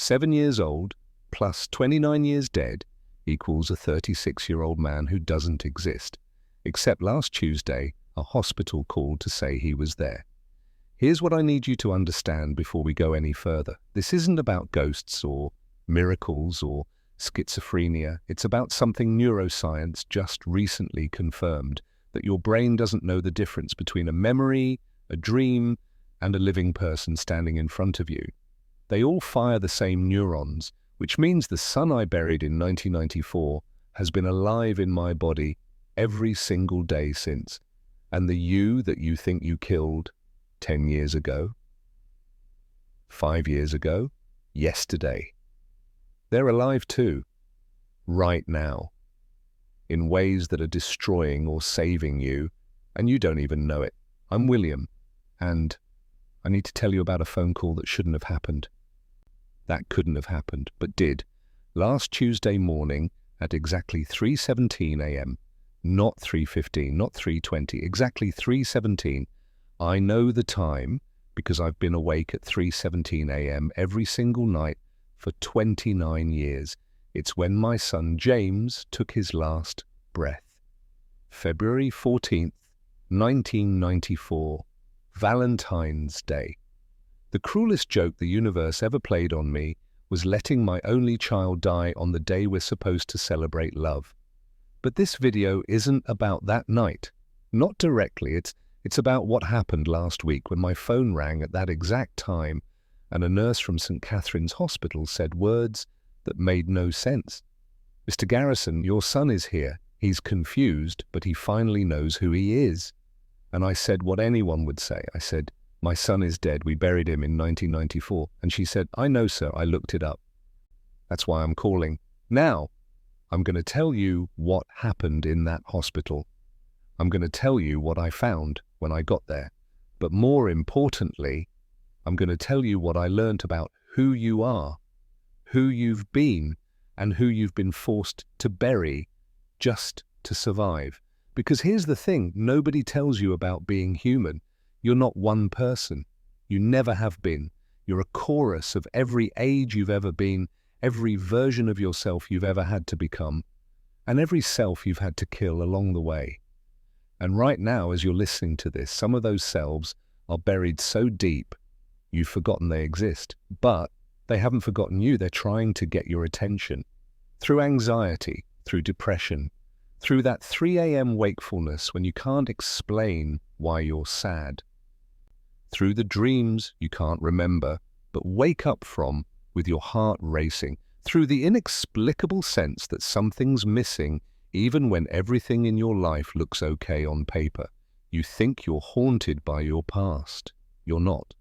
7 years old plus 29 years dead equals a 36-year-old man who doesn't exist, except last Tuesday a hospital called to say he was there. Here's what I need you to understand before we go any further. This isn't about ghosts or miracles or schizophrenia. It's about something neuroscience just recently confirmed, that your brain doesn't know the difference between a memory, a dream, and a living person standing in front of you. They all fire the same neurons, which means the son I buried in 1994 has been alive in my body every single day since. And the you that you think you killed 10 years ago, 5 years ago, yesterday, they're alive too, right now, in ways that are destroying or saving you, and you don't even know it. I'm William, and I need to tell you about a phone call that shouldn't have happened. That couldn't have happened, but did. Last Tuesday morning at exactly 3:17 a.m., not 3:15, not 3:20, exactly 3:17. I know the time because I've been awake at 3:17 a.m. every single night for 29 years. It's when my son James took his last breath. February 14th, 1994, Valentine's Day. The cruelest joke the universe ever played on me was letting my only child die on the day we're supposed to celebrate love. But this video isn't about that night. Not directly. It's about what happened last week when my phone rang at that exact time and a nurse from St. Catherine's Hospital said words that made no sense. "Mr. Garrison, your son is here. He's confused, but he finally knows who he is." And I said what anyone would say. I said, "My son is dead. We buried him in 1994. And she said, "I know, sir. I looked it up." That's why I'm calling. Now, I'm going to tell you what happened in that hospital. I'm going to tell you what I found when I got there. But more importantly, I'm going to tell you what I learned about who you are, who you've been, and who you've been forced to bury just to survive. Because here's the thing, nobody tells you about being human. You're not one person. You never have been. You're a chorus of every age you've ever been, every version of yourself you've ever had to become, and every self you've had to kill along the way. And right now, as you're listening to this, some of those selves are buried so deep, you've forgotten they exist. But they haven't forgotten you. They're trying to get your attention through anxiety, through depression, through that 3 a.m. wakefulness when you can't explain why you're sad, through the dreams you can't remember but wake up from with your heart racing, through the inexplicable sense that something's missing even when everything in your life looks okay on paper. You think you're haunted by your past. You're not.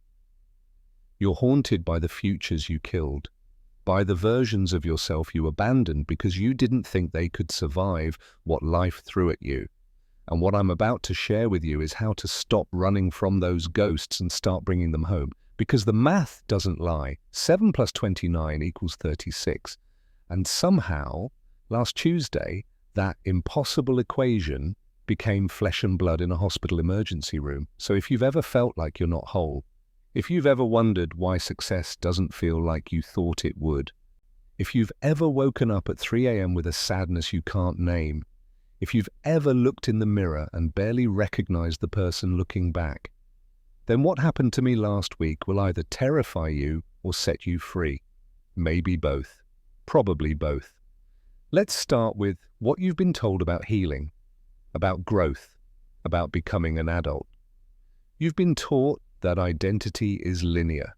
You're haunted by the futures you killed, by the versions of yourself you abandoned because you didn't think they could survive what life threw at you. And what I'm about to share with you is how to stop running from those ghosts and start bringing them home. Because the math doesn't lie. 7 plus 29 equals 36. And somehow, last Tuesday, that impossible equation became flesh and blood in a hospital emergency room. So if you've ever felt like you're not whole, if you've ever wondered why success doesn't feel like you thought it would, if you've ever woken up at 3 a.m. with a sadness you can't name, if you've ever looked in the mirror and barely recognized the person looking back, then what happened to me last week will either terrify you or set you free. Maybe both. Probably both. Let's start with what you've been told about healing, about growth, about becoming an adult. You've been taught that identity is linear,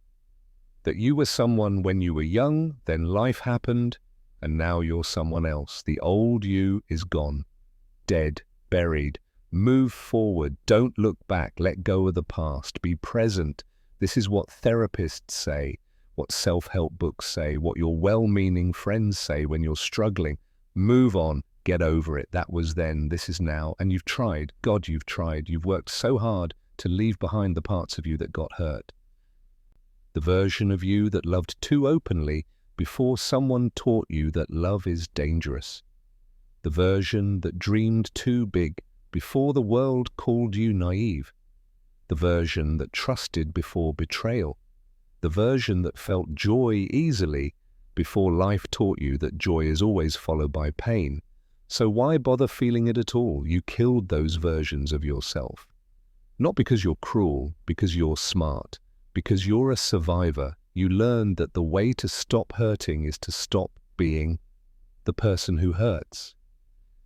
that you were someone when you were young, then life happened, and now you're someone else. The old you is gone, dead, buried. Move forward, don't look back, let go of the past, be present. This is what therapists say, what self-help books say, what your well-meaning friends say when you're struggling. Move on, get over it. That was then, this is now, and you've tried. God, you've tried. You've worked so hard to leave behind the parts of you that got hurt. The version of you that loved too openly before someone taught you that love is dangerous. The version that dreamed too big before the world called you naive. The version that trusted before betrayal. The version that felt joy easily before life taught you that joy is always followed by pain. So why bother feeling it at all? You killed those versions of yourself. Not because you're cruel, because you're smart, because you're a survivor. You learned that the way to stop hurting is to stop being the person who hurts.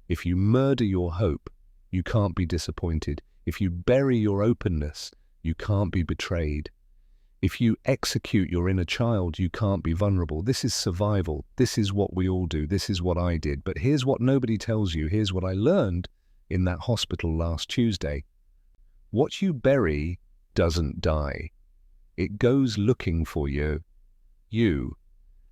If you murder your hope, you can't be disappointed. If you bury your openness, you can't be betrayed. If you execute your inner child, you can't be vulnerable. This is survival. This is what we all do. This is what I did. But here's what nobody tells you. Here's what I learned in that hospital last Tuesday. What you bury doesn't die. It goes looking for you.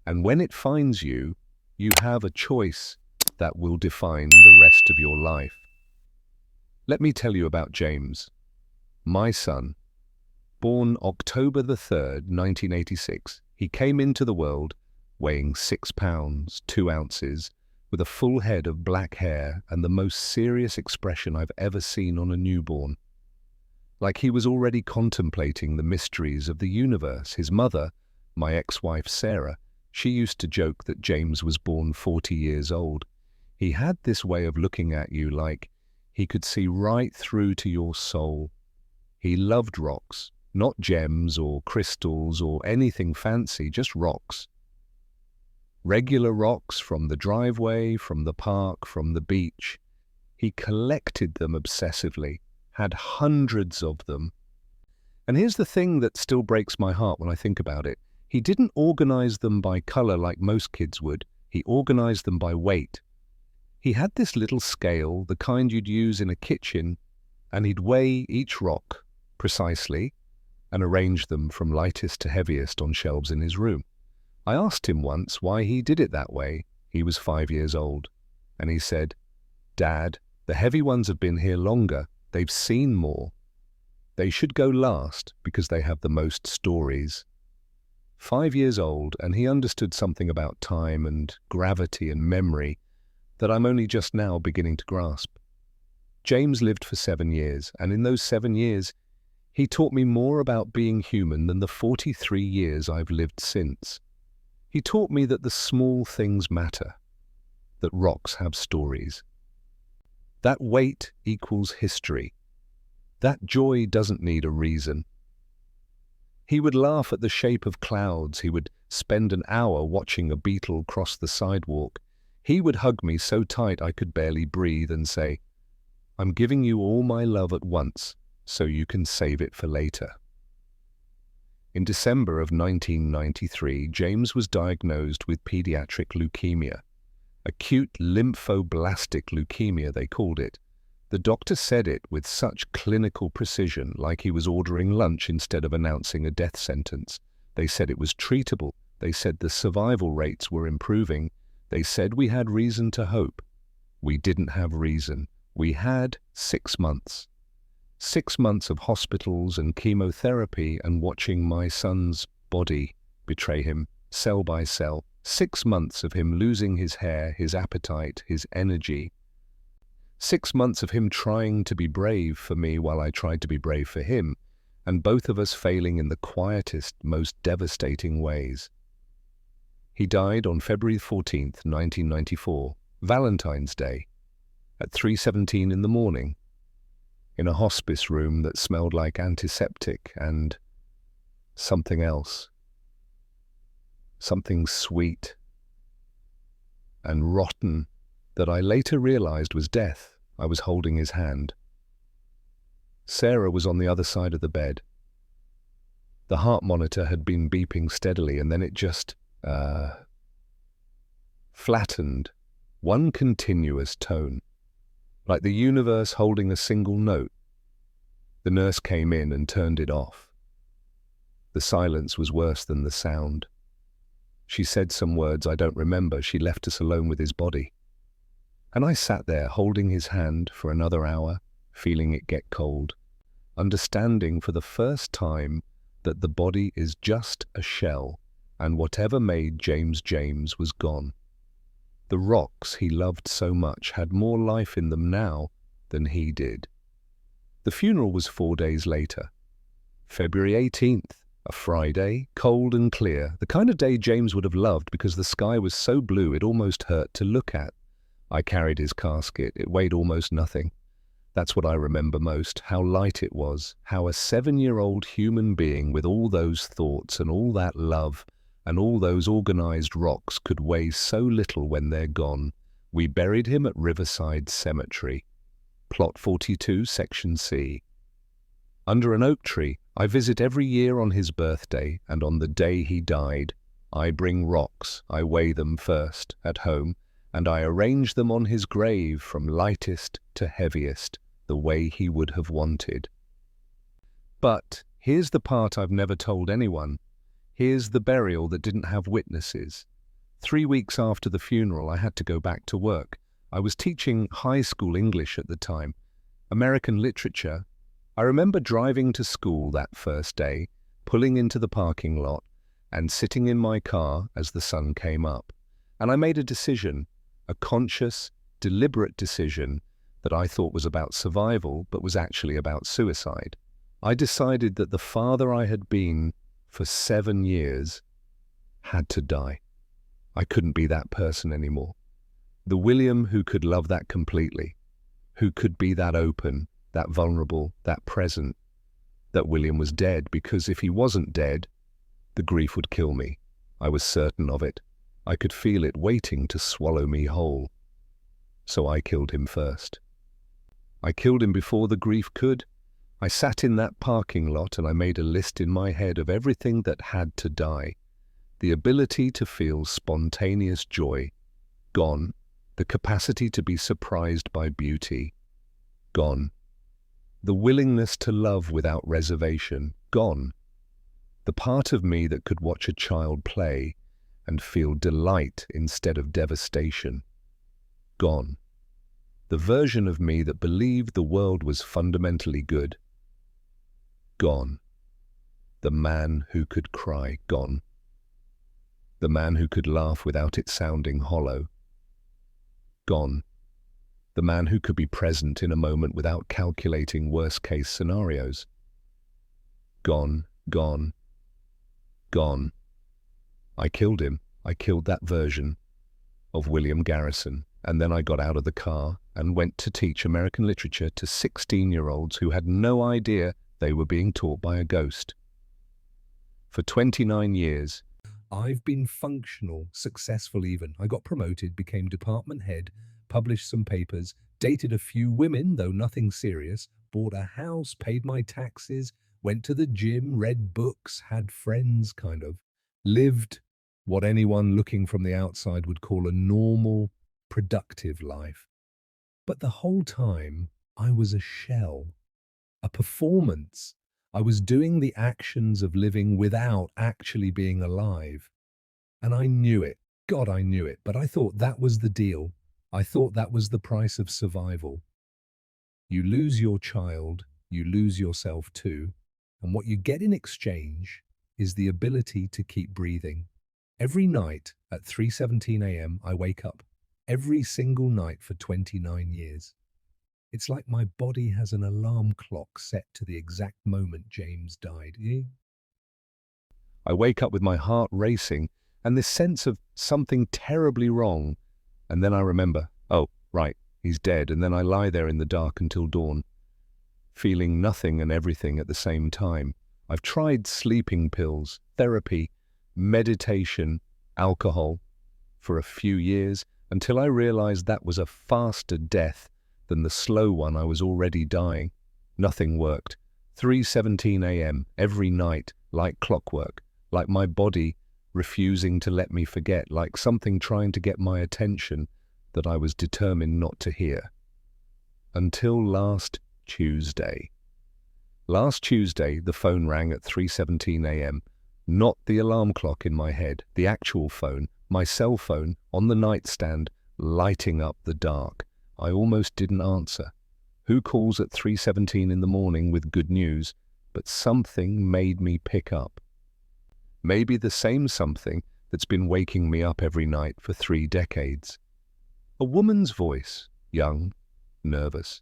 And when it finds you, you have a choice that will define the rest of your life. Let me tell you about James, my son. Born October the 3rd, 1986, he came into the world weighing 6 pounds, 2 ounces, with a full head of black hair and the most serious expression I've ever seen on a newborn. Like he was already contemplating the mysteries of the universe. His mother, my ex-wife Sarah, she used to joke that James was born 40 years old. He had this way of looking at you like he could see right through to your soul. He loved rocks. Not gems or crystals or anything fancy, just rocks. Regular rocks from the driveway, from the park, from the beach. He collected them obsessively, had hundreds of them. And here's the thing that still breaks my heart when I think about it. He didn't organize them by color like most kids would. He organized them by weight. He had this little scale, the kind you'd use in a kitchen, and he'd weigh each rock precisely and arrange them from lightest to heaviest on shelves in his room. I asked him once why he did it that way. He was 5 years old, and he said, "Dad, the heavy ones have been here longer. They've seen more. They should go last because they have the most stories." 5 years old, and he understood something about time and gravity and memory that I'm only just now beginning to grasp. James lived for 7 years, and in those 7 years, he taught me more about being human than the 43 years I've lived since. He taught me that the small things matter, that rocks have stories. That weight equals history. That joy doesn't need a reason. He would laugh at the shape of clouds. He would spend an hour watching a beetle cross the sidewalk. He would hug me so tight I could barely breathe and say, "I'm giving you all my love at once, so you can save it for later." In December of 1993, James was diagnosed with pediatric leukemia. Acute lymphoblastic leukemia, they called it. The doctor said it with such clinical precision, like he was ordering lunch instead of announcing a death sentence. They said it was treatable. They said the survival rates were improving. They said we had reason to hope. We didn't have reason. We had 6 months. 6 months of hospitals and chemotherapy and watching my son's body betray him, cell by cell. 6 months of him losing his hair, his appetite, his energy. 6 months of him trying to be brave for me while I tried to be brave for him, and both of us failing in the quietest, most devastating ways. He died on February 14th, 1994, Valentine's Day, at 3:17 in the morning, in a hospice room that smelled like antiseptic and something else. Something sweet and rotten that I later realized was death. I was holding his hand. Sarah was on the other side of the bed. The heart monitor had been beeping steadily, and then it just flattened, one continuous tone, like the universe holding a single note. The nurse came in and turned it off. The silence was worse than the sound. She said some words I don't remember. She left us alone with his body. And I sat there holding his hand for another hour, feeling it get cold, understanding for the first time that the body is just a shell, and whatever made James James was gone. The rocks he loved so much had more life in them now than he did. The funeral was 4 days later, February 18th, A Friday, cold and clear, the kind of day James would have loved because the sky was so blue it almost hurt to look at. I carried his casket. It weighed almost nothing. That's what I remember most, how light it was, how a 7-year-old human being with all those thoughts and all that love and all those organized rocks could weigh so little when they're gone. We buried him at Riverside Cemetery. Plot 42, Section C. Under an oak tree, I visit every year on his birthday, and on the day he died, I bring rocks, I weigh them first, at home, and I arrange them on his grave from lightest to heaviest, the way he would have wanted. But here's the part I've never told anyone. Here's the burial that didn't have witnesses. 3 weeks after the funeral, I had to go back to work. I was teaching high school English at the time, American literature. I remember driving to school that first day, pulling into the parking lot, and sitting in my car as the sun came up. And I made a decision, a conscious, deliberate decision that I thought was about survival, but was actually about suicide. I decided that the father I had been for 7 years had to die. I couldn't be that person anymore. The William who could love that completely, who could be that open, that vulnerable, that present, that William was dead, because if he wasn't dead, the grief would kill me. I was certain of it. I could feel it waiting to swallow me whole. So I killed him first. I killed him before the grief could. I sat in that parking lot and I made a list in my head of everything that had to die. The ability to feel spontaneous joy, gone. The capacity to be surprised by beauty, gone. The willingness to love without reservation, gone. The part of me that could watch a child play and feel delight instead of devastation, gone. The version of me that believed the world was fundamentally good, gone. The man who could cry, gone. The man who could laugh without it sounding hollow, gone. The man who could be present in a moment without calculating worst-case scenarios. Gone, gone, gone. I killed him. I killed that version of William Garrison. And then I got out of the car and went to teach American literature to 16-year-olds who had no idea they were being taught by a ghost. For 29 years, I've been functional, successful even. I got promoted, became department head, published some papers, dated a few women, though nothing serious, bought a house, paid my taxes, went to the gym, read books, had friends, kind of. Lived what anyone looking from the outside would call a normal, productive life. But the whole time, I was a shell, a performance. I was doing the actions of living without actually being alive. And I knew it. God, I knew it. But I thought that was the deal. I thought that was the price of survival. You lose your child, you lose yourself too. And what you get in exchange is the ability to keep breathing. Every night at 3:17 a.m., I wake up. Every single night for 29 years. It's like my body has an alarm clock set to the exact moment James died. I wake up with my heart racing and this sense of something terribly wrong. And then I remember, oh, right, he's dead. And then I lie there in the dark until dawn, feeling nothing and everything at the same time. I've tried sleeping pills, therapy, meditation, alcohol for a few years until I realized that was a faster death than the slow one. I was already dying. Nothing worked. 3:17 a.m. every night, like clockwork, like my body refusing to let me forget, like something trying to get my attention that I was determined not to hear. Until last Tuesday. Last Tuesday, the phone rang at 3:17 a.m. Not the alarm clock in my head, the actual phone, my cell phone, on the nightstand, lighting up the dark. I almost didn't answer. Who calls at 3:17 in the morning with good news? But something made me pick up. Maybe the same something that's been waking me up every night for 3 decades. A woman's voice, young, nervous.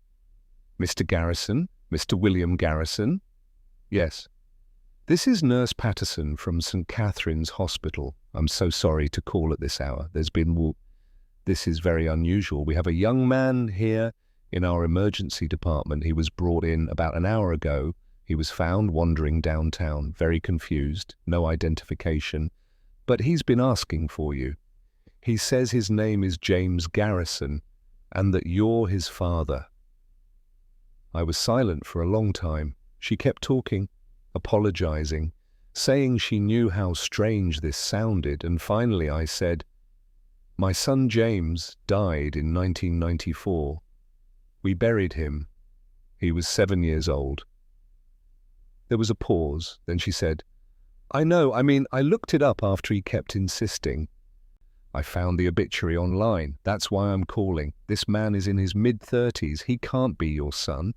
Mr. Garrison? Mr. William Garrison? Yes. This is Nurse Patterson from St. Catherine's Hospital. I'm so sorry to call at this hour. This is very unusual. We have a young man here in our emergency department. He was brought in about an hour ago. He was found wandering downtown, very confused, no identification. But he's been asking for you. He says his name is James Garrison and that you're his father. I was silent for a long time. She kept talking, apologizing, saying she knew how strange this sounded, and finally I said, "My son James died in 1994. We buried him. He was 7 years old." There was a pause. Then she said, I looked it up after he kept insisting. I found the obituary online. That's why I'm calling. This man is in his mid-30s. He can't be your son.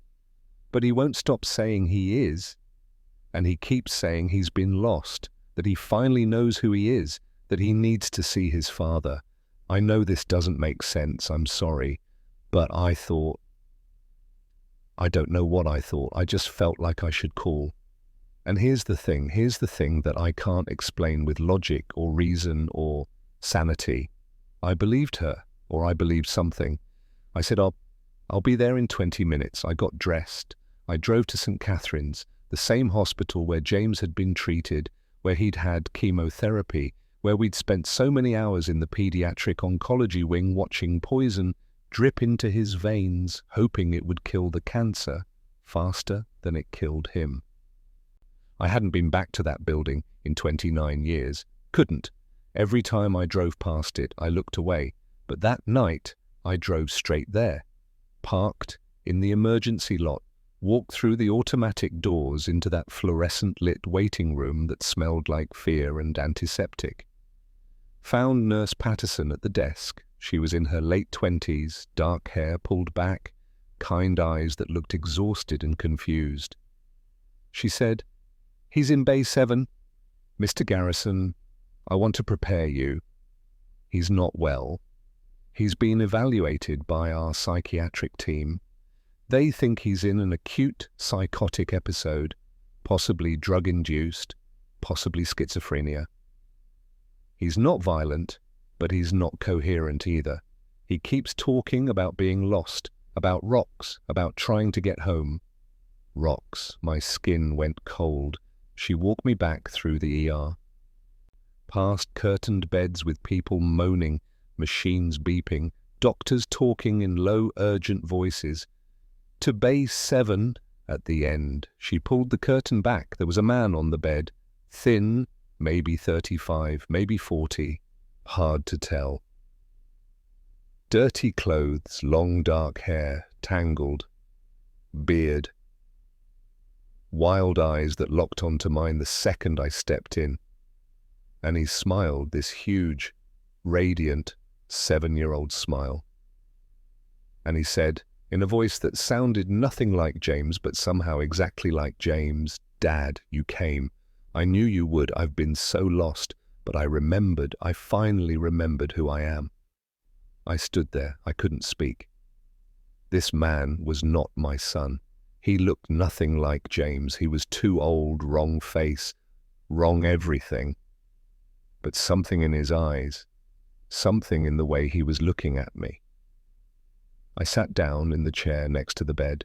But he won't stop saying he is. And he keeps saying he's been lost, that he finally knows who he is, that he needs to see his father. I know this doesn't make sense, I'm sorry, but I don't know what I thought. I just felt like I should call. And here's the thing that I can't explain with logic or reason or sanity. I believed her, or I believed something. I said, I'll be there in 20 minutes. I got dressed. I drove to St. Catherine's, the same hospital where James had been treated, where he'd had chemotherapy, where we'd spent so many hours in the pediatric oncology wing watching poison drip into his veins, hoping it would kill the cancer faster than it killed him. I hadn't been back to that building in 29 years. Couldn't. Every time I drove past it, I looked away. But that night, I drove straight there, parked in the emergency lot, walked through the automatic doors into that fluorescent-lit waiting room that smelled like fear and antiseptic. Found Nurse Patterson at the desk. She was in her late 20s, dark hair pulled back, kind eyes that looked exhausted and confused. She said, "He's in Bay 7. Mr. Garrison, I want to prepare you. He's not well. He's been evaluated by our psychiatric team. They think he's in an acute psychotic episode, possibly drug-induced, possibly schizophrenia. He's not violent, but he's not coherent either. He keeps talking about being lost, about rocks, about trying to get home." Rocks. My skin went cold. She walked me back through the ER. Past curtained beds with people moaning, machines beeping, doctors talking in low, urgent voices. To Bay 7 at the end. She pulled the curtain back. There was a man on the bed. Thin, maybe 35, maybe 40. Hard to tell. Dirty clothes, long dark hair, tangled. Beard. Wild eyes that locked onto mine the second I stepped in. And he smiled, this huge, radiant, 7-year-old smile. And he said, in a voice that sounded nothing like James, but somehow exactly like James, "Dad, you came. I knew you would. I've been so lost, but I finally remembered who I am." I stood there. I couldn't speak. This man was not my son. He looked nothing like James. He was too old, wrong face, wrong everything. But something in his eyes, something in the way he was looking at me. I sat down in the chair next to the bed.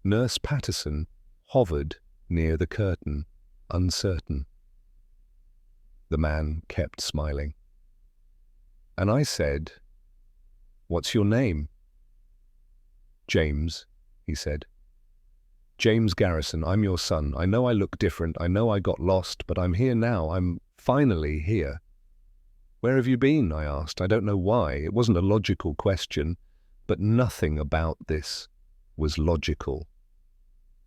Nurse Patterson hovered near the curtain, uncertain. The man kept smiling. And I said, "What's your name?" "James," he said. "James Garrison, I'm your son. I know I look different. I know I got lost, but I'm here now. I'm finally here." "Where have you been?" I asked. I don't know why. It wasn't a logical question, but nothing about this was logical.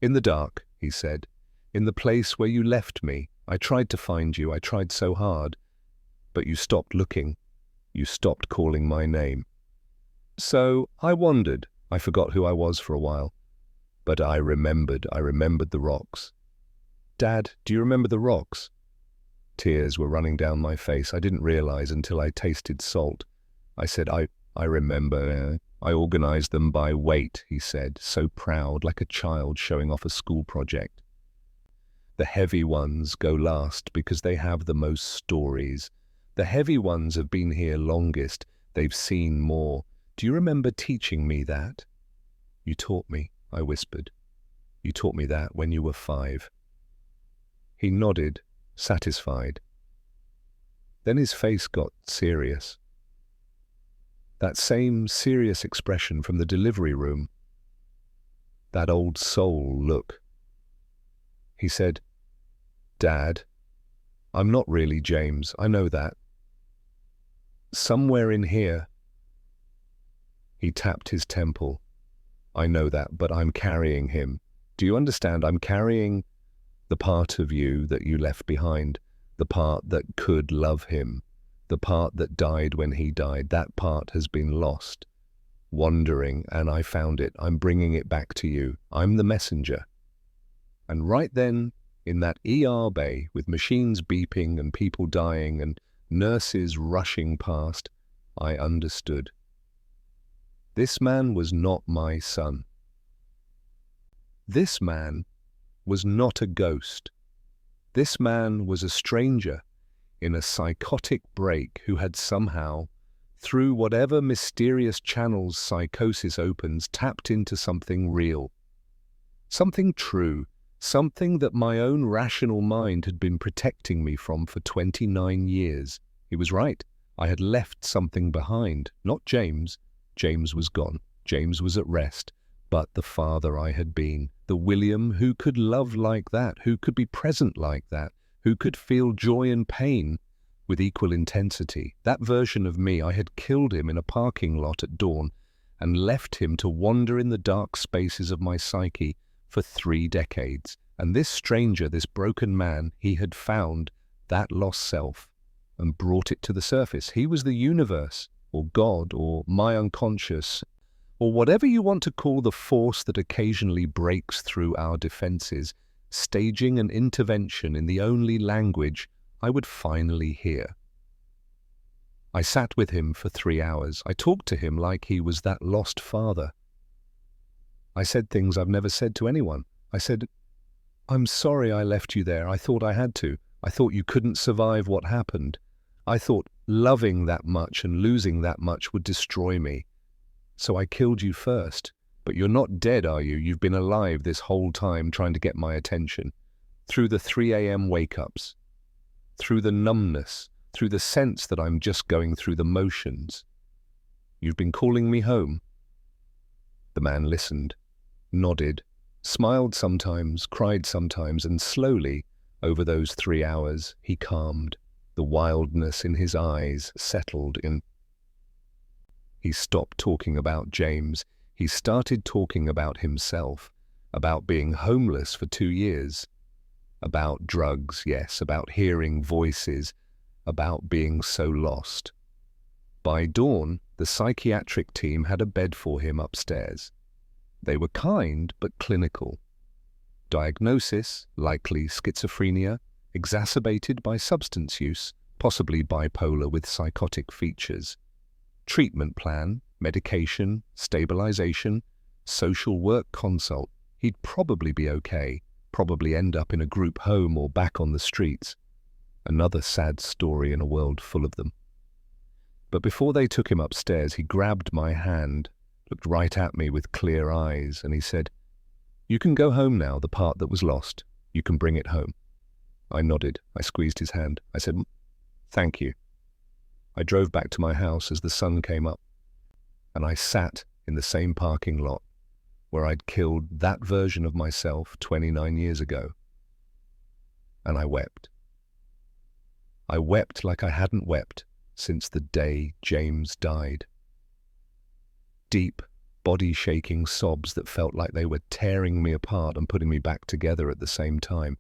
"In the dark," he said. "In the place where you left me. I tried to find you. I tried so hard. But you stopped looking. You stopped calling my name. So I wandered. I forgot who I was for a while. But I remembered the rocks." "Dad, do you remember the rocks?" Tears were running down my face. I didn't realize until I tasted salt. I said, I remember. I organized them by weight," he said, so proud, like a child showing off a school project. The heavy ones go last because they have the most stories. The heavy ones have been here longest. They've seen more. Do you remember teaching me that? You taught me, I whispered. You taught me that when you were 5. He nodded, satisfied. Then his face got serious. That same serious expression from the delivery room. That old soul look. He said, Dad, I'm not really James, I know that. Somewhere in here. He tapped his temple. I know that, but I'm carrying him. Do you understand? I'm carrying the part of you that you left behind, the part that could love him, the part that died when he died. That part has been lost, wandering, and I found it. I'm bringing it back to you. I'm the messenger. And right then, in that ER bay, with machines beeping and people dying and nurses rushing past, I understood. This man was not my son. This man was not a ghost. This man was a stranger in a psychotic break who had somehow, through whatever mysterious channels psychosis opens, tapped into something real, something true, something that my own rational mind had been protecting me from for 29 years. He was right. I had left something behind. Not James. James was gone. James was at rest. But the father I had been, the William who could love like that, who could be present like that, who could feel joy and pain with equal intensity. That version of me, I had killed him in a parking lot at dawn and left him to wander in the dark spaces of my psyche for 3 decades. And this stranger, this broken man, he had found that lost self and brought it to the surface. He was the universe, or God, or my unconscious, or whatever you want to call the force that occasionally breaks through our defenses, staging an intervention in the only language I would finally hear. I sat with him for 3 hours. I talked to him like he was that lost father. I said things I've never said to anyone. I said, I'm sorry I left you there. I thought I had to. I thought you couldn't survive what happened. I thought loving that much and losing that much would destroy me. So I killed you first. But you're not dead, are you? You've been alive this whole time trying to get my attention. Through the 3 a.m. wake-ups. Through the numbness. Through the sense that I'm just going through the motions. You've been calling me home. The man listened, nodded, smiled sometimes, cried sometimes, and slowly, over those 3 hours, he calmed. The wildness in his eyes settled in. He stopped talking about James. He started talking about himself, about being homeless for 2 years, about drugs, yes, about hearing voices, about being so lost. By dawn, the psychiatric team had a bed for him upstairs. They were kind but clinical. Diagnosis, likely schizophrenia, exacerbated by substance use, possibly bipolar with psychotic features. Treatment plan, medication, stabilization, social work consult. He'd probably be okay, probably end up in a group home or back on the streets. Another sad story in a world full of them. But before they took him upstairs, he grabbed my hand, looked right at me with clear eyes, and he said, "You can go home now, the part that was lost. You can bring it home." I nodded. I squeezed his hand. I said, "Thank you." I drove back to my house as the sun came up, and I sat in the same parking lot where I'd killed that version of myself 29 years ago. And I wept. I wept like I hadn't wept since the day James died. Deep, body-shaking sobs that felt like they were tearing me apart and putting me back together at the same time.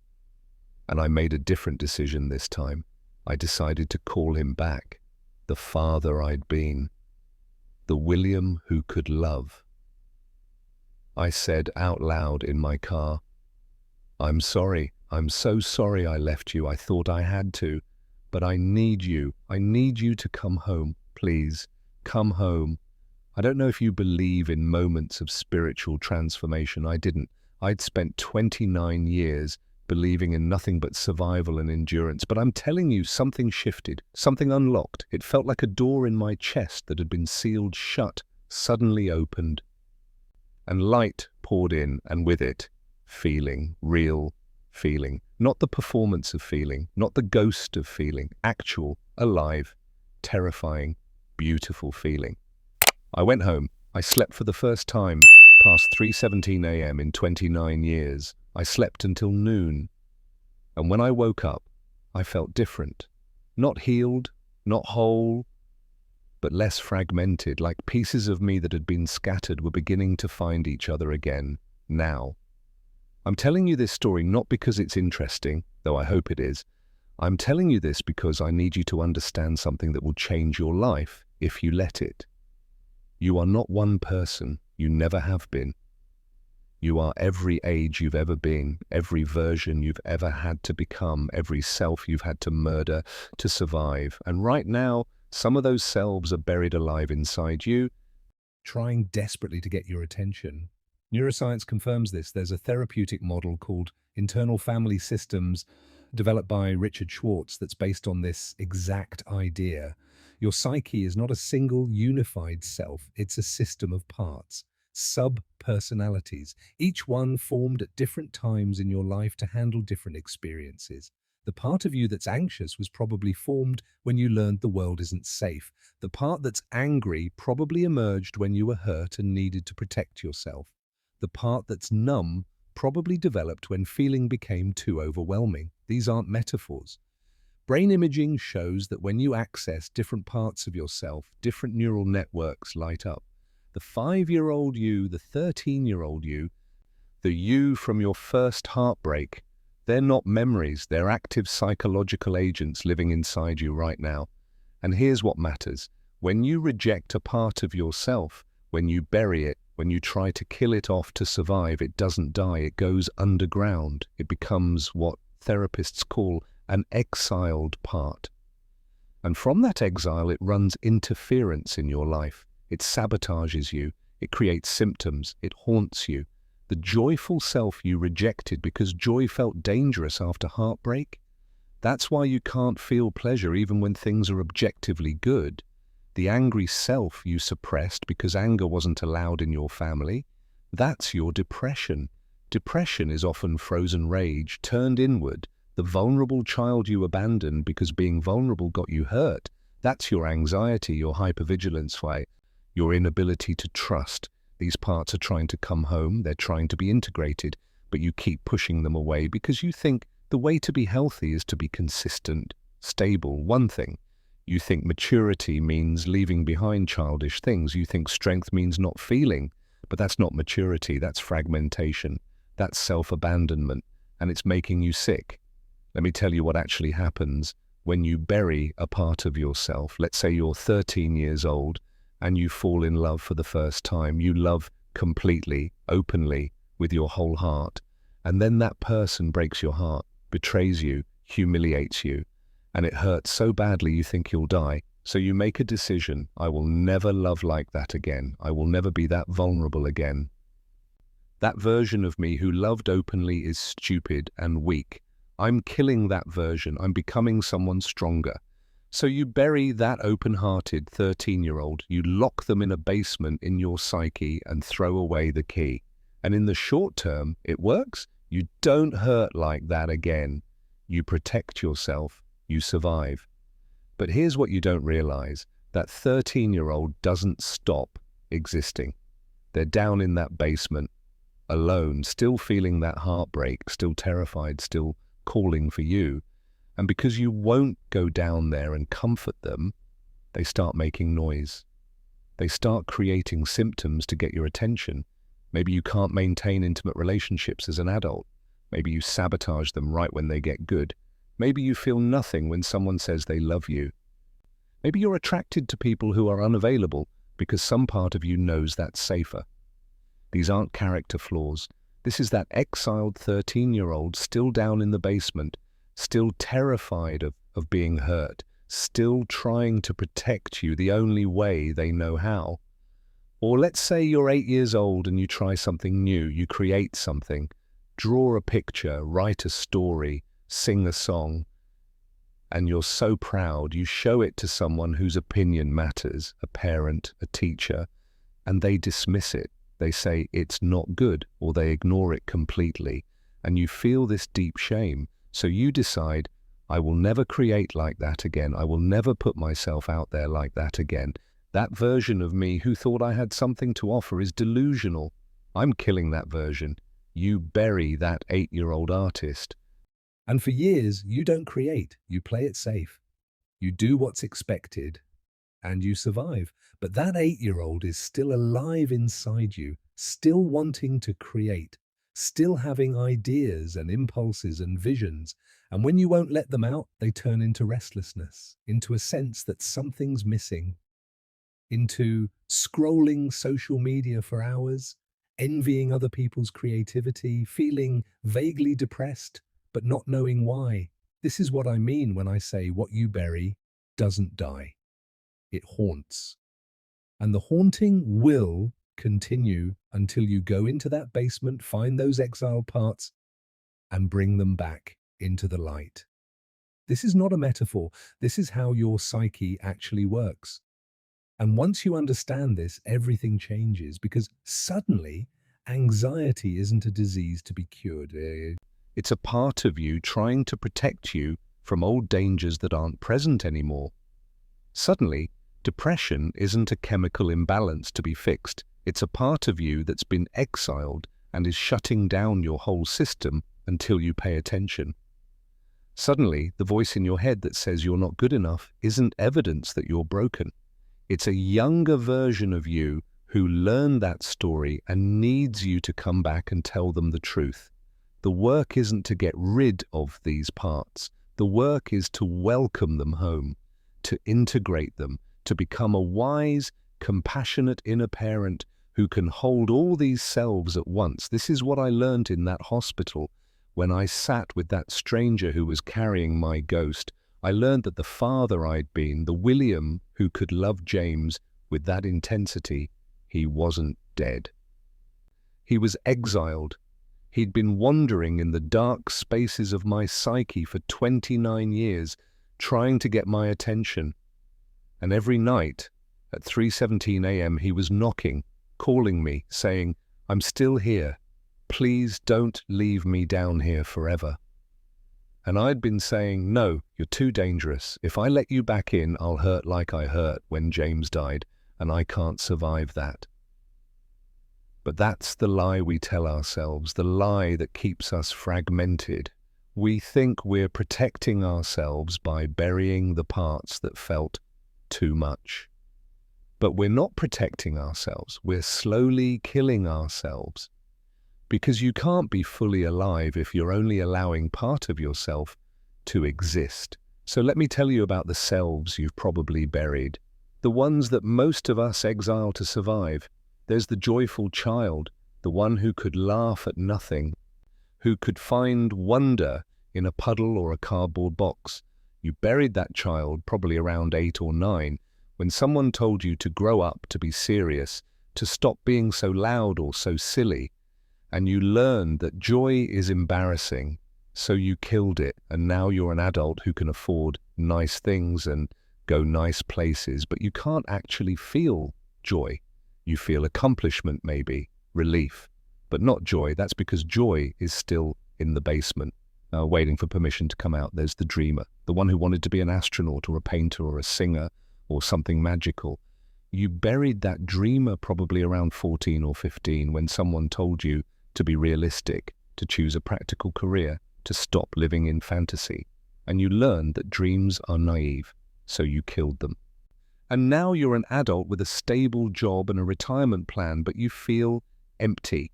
And I made a different decision this time. I decided to call him back, the father I'd been, the William who could love. I said out loud in my car, "I'm sorry. I'm so sorry I left you. I thought I had to. But I need you. I need you to come home. Please, come home." I don't know if you believe in moments of spiritual transformation. I didn't. I'd spent 29 years believing in nothing but survival and endurance. But I'm telling you, something shifted, something unlocked. It felt like a door in my chest that had been sealed shut, suddenly opened. And light poured in, and with it, feeling, real feeling. Not the performance of feeling, not the ghost of feeling, actual, alive, terrifying, beautiful feeling. I went home. I slept for the first time past 3:17 a.m. in 29 years. I slept until noon. And when I woke up, I felt different. Not healed, not whole, but less fragmented, like pieces of me that had been scattered were beginning to find each other again, now. I'm telling you this story not because it's interesting, though I hope it is. I'm telling you this because I need you to understand something that will change your life if you let it. You are not one person. You never have been. You are every age you've ever been, every version you've ever had to become, every self you've had to murder to survive. And right now, some of those selves are buried alive inside you, trying desperately to get your attention. Neuroscience confirms this. There's a therapeutic model called internal family systems developed by Richard Schwartz that's based on this exact idea. Your psyche is not a single unified self, it's a system of parts, sub-personalities, each one formed at different times in your life to handle different experiences. The part of you that's anxious was probably formed when you learned the world isn't safe. The part that's angry probably emerged when you were hurt and needed to protect yourself. The part that's numb probably developed when feeling became too overwhelming. These aren't metaphors. Brain imaging shows that when you access different parts of yourself, different neural networks light up. The 5-year-old you, the 13-year-old you, the you from your first heartbreak, they're not memories, they're active psychological agents living inside you right now. And here's what matters. When you reject a part of yourself, when you bury it, when you try to kill it off to survive, it doesn't die, it goes underground. It becomes what therapists call an exiled part. And from that exile, it runs interference in your life. It sabotages you. It creates symptoms. It haunts you. The joyful self you rejected because joy felt dangerous after heartbreak. That's why you can't feel pleasure even when things are objectively good. The angry self you suppressed because anger wasn't allowed in your family. That's your depression. Depression is often frozen rage turned inward. The vulnerable child you abandoned because being vulnerable got you hurt. That's your anxiety, your hypervigilance, your inability to trust. These parts are trying to come home, they're trying to be integrated, but you keep pushing them away because you think the way to be healthy is to be consistent, stable, one thing. You think maturity means leaving behind childish things. You think strength means not feeling, but that's not maturity, that's fragmentation, that's self-abandonment, and it's making you sick. Let me tell you what actually happens when you bury a part of yourself. Let's say you're 13 years old and you fall in love for the first time. You love completely, openly, with your whole heart. And then that person breaks your heart, betrays you, humiliates you, and it hurts so badly you think you'll die. So you make a decision. I will never love like that again. I will never be that vulnerable again. That version of me who loved openly is stupid and weak. I'm killing that version. I'm becoming someone stronger. So you bury that open-hearted 13-year-old, you lock them in a basement in your psyche and throw away the key. And in the short term, it works. You don't hurt like that again. You protect yourself. You survive. But here's what you don't realize. That 13-year-old doesn't stop existing. They're down in that basement, alone, still feeling that heartbreak, still terrified, still calling for you. And because you won't go down there and comfort them, they start making noise. They start creating symptoms to get your attention. Maybe you can't maintain intimate relationships as an adult. Maybe you sabotage them right when they get good. Maybe you feel nothing when someone says they love you. Maybe you're attracted to people who are unavailable because some part of you knows that's safer. These aren't character flaws. This is that exiled 13-year-old still down in the basement, still terrified of being hurt, still trying to protect you the only way they know how. Or let's say you're 8 years old and you try something new, you create something, draw a picture, write a story, sing a song, and you're so proud, you show it to someone whose opinion matters, a parent, a teacher, and they dismiss it. They say it's not good, or they ignore it completely, and you feel this deep shame. So you decide, I will never create like that again. I will never put myself out there like that again. That version of me who thought I had something to offer is delusional. I'm killing that version. You bury that 8-year-old artist. And for years, you don't create. You play it safe. You do what's expected, and you survive. But that 8-year-old is still alive inside you, still wanting to create, still having ideas and impulses and visions. And when you won't let them out, they turn into restlessness, into a sense that something's missing, into scrolling social media for hours, envying other people's creativity, feeling vaguely depressed, but not knowing why. This is what I mean when I say what you bury doesn't die. It haunts. And the haunting will continue until you go into that basement, find those exiled parts, and bring them back into the light. This is not a metaphor. This is how your psyche actually works. And once you understand this, everything changes, because suddenly anxiety isn't a disease to be cured. It's a part of you trying to protect you from old dangers that aren't present anymore. Suddenly, depression isn't a chemical imbalance to be fixed. It's a part of you that's been exiled and is shutting down your whole system until you pay attention. Suddenly, the voice in your head that says you're not good enough isn't evidence that you're broken. It's a younger version of you who learned that story and needs you to come back and tell them the truth. The work isn't to get rid of these parts. The work is to welcome them home, to integrate them, to become a wise, compassionate inner parent who can hold all these selves at once. This is what I learned in that hospital when I sat with that stranger who was carrying my ghost. I learned that the father I'd been, the William who could love James with that intensity, he wasn't dead. He was exiled. He'd been wandering in the dark spaces of my psyche for 29 years, trying to get my attention. And every night, at 3:17 a.m., he was knocking, calling me, saying, I'm still here. Please don't leave me down here forever. And I'd been saying, no, you're too dangerous. If I let you back in, I'll hurt like I hurt when James died, and I can't survive that. But that's the lie we tell ourselves, the lie that keeps us fragmented. We think we're protecting ourselves by burying the parts that felt too much. But we're not protecting ourselves, we're slowly killing ourselves. Because you can't be fully alive if you're only allowing part of yourself to exist. So let me tell you about the selves you've probably buried, the ones that most of us exile to survive. There's the joyful child, the one who could laugh at nothing, who could find wonder in a puddle or a cardboard box. You buried that child probably around 8 or 9 when someone told you to grow up, to be serious, to stop being so loud or so silly. And you learned that joy is embarrassing, so you killed it, and now you're an adult who can afford nice things and go nice places, but you can't actually feel joy. You feel accomplishment maybe, relief, but not joy. That's because joy is still in the basement, waiting for permission to come out. There's the dreamer, the one who wanted to be an astronaut or a painter or a singer or something magical. You buried that dreamer probably around 14 or 15 when someone told you to be realistic, to choose a practical career, to stop living in fantasy. And you learned that dreams are naive, so you killed them. And now you're an adult with a stable job and a retirement plan, but you feel empty,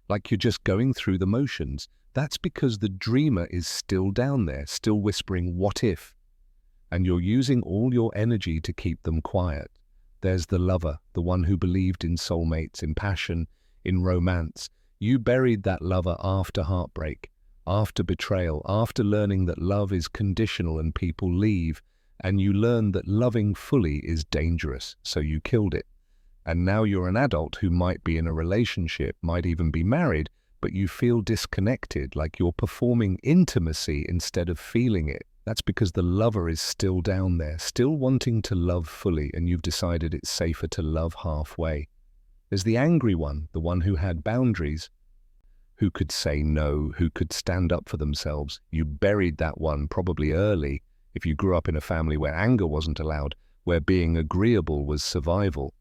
like you're just going through the motions. That's because the dreamer is still down there, still whispering, what if? And you're using all your energy to keep them quiet. There's the lover, the one who believed in soulmates, in passion, in romance. You buried that lover after heartbreak, after betrayal, after learning that love is conditional and people leave, and you learned that loving fully is dangerous, so you killed it. And now you're an adult who might be in a relationship, might even be married, but you feel disconnected, like you're performing intimacy instead of feeling it. That's because the lover is still down there, still wanting to love fully, and you've decided it's safer to love halfway. There's the angry one, the one who had boundaries, who could say no, who could stand up for themselves. You buried that one probably early if you grew up in a family where anger wasn't allowed, where being agreeable was survival.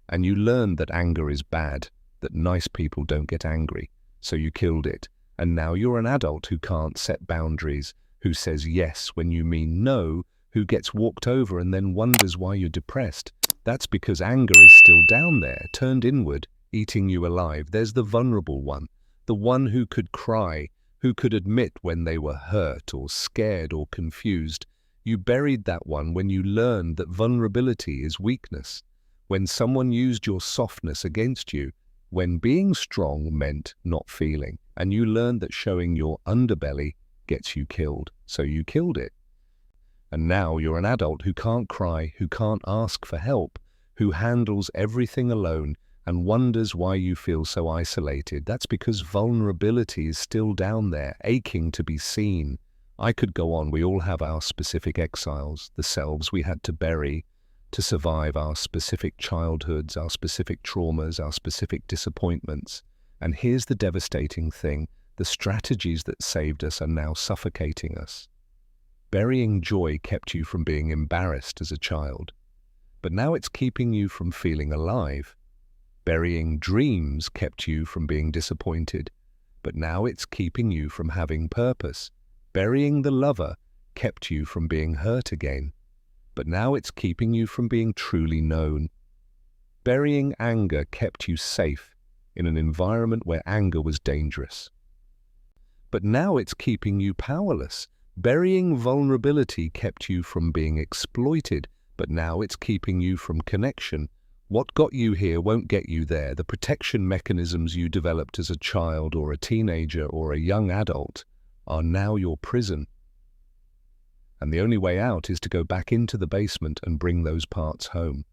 And you learned that anger is bad, that nice people don't get angry, so you killed it. And now you're an adult who can't set boundaries, who says yes when you mean no, who gets walked over and then wonders why you're depressed. That's because anger is still down there, turned inward, eating you alive. There's the vulnerable one, the one who could cry, who could admit when they were hurt or scared or confused. You buried that one when you learned that vulnerability is weakness, when someone used your softness against you, when being strong meant not feeling, and you learned that showing your underbelly gets you killed, so you killed it. And now you're an adult who can't cry, who can't ask for help, who handles everything alone and wonders why you feel so isolated. That's because vulnerability is still down there, aching to be seen. I could go on. We all have our specific exiles, the selves we had to bury to survive our specific childhoods, our specific traumas, our specific disappointments. And here's the devastating thing. The strategies that saved us are now suffocating us. Burying joy kept you from being embarrassed as a child, but now it's keeping you from feeling alive. Burying dreams kept you from being disappointed, but now it's keeping you from having purpose. Burying the lover kept you from being hurt again, but now it's keeping you from being truly known. Burying anger kept you safe in an environment where anger was dangerous, but now it's keeping you powerless. Burying vulnerability kept you from being exploited, but now it's keeping you from connection. What got you here won't get you there. The protection mechanisms you developed as a child or a teenager or a young adult are now your prison. And the only way out is to go back into the basement and bring those parts home.